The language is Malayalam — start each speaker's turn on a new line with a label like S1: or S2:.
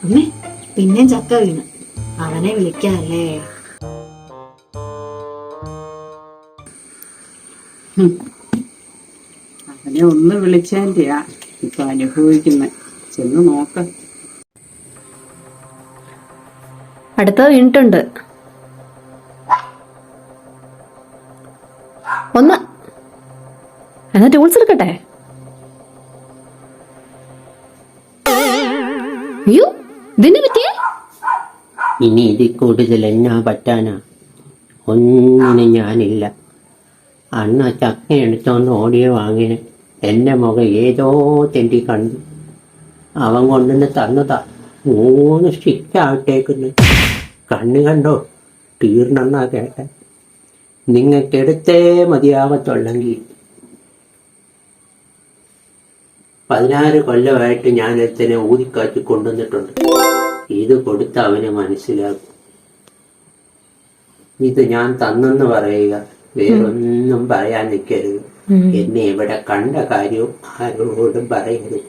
S1: അമ്മേ പിന്നെയും ചക്ക വീണ്. അവനെ വിളിക്കാല്ലേ.
S2: അവനെ ഒന്ന് വിളിച്ചതിന്റെയാ ഇപ്പൊ അനുഭവിക്കുന്നത്. ചെന്ന് നോക്ക.
S3: അടുത്തത് വീണിട്ടുണ്ട്. ഒന്ന് എന്നാ ടൂൾസ് എടുക്കട്ടെ. അയ്യോ ഇതിനെ പറ്റിയേ.
S4: ഇനി ഇതിൽ കൂടുതൽ എന്നാ പറ്റാനാ? ഒന്നിനും ഞാനില്ല. അന്ന് ആ ചക്ക എടുത്തോണ്ട് ഓടിയ വാങ്ങിന് എന്റെ മുഖം ഏതോ തെണ്ടി കണ്ടു. അവൻ കൊണ്ടുവന്ന് തന്നതാ 3 സ്റ്റിക്കായിട്ടേക്കുന്നു. കണ്ണു കണ്ടോ തീർന്നെന്നാ കേട്ട. നിങ്ങൾക്കെടുത്തേ മതിയാവത്തുള്ളെങ്കിൽ 16 കൊല്ലമായിട്ട് ഞാൻ ഒരുത്തനെ ഊതിക്കാച്ചി കൊണ്ടുവന്നിട്ടുണ്ട്. ഇത് കൊടുത്ത അവന് മനസ്സിലാകും. ഇത് ഞാൻ തന്നെന്ന് പറയുക, വേറൊന്നും പറയാൻ നിൽക്കരുത്. എന്നെ ഇവിടെ കണ്ട കാര്യവും ആരോടും പറയരുത്.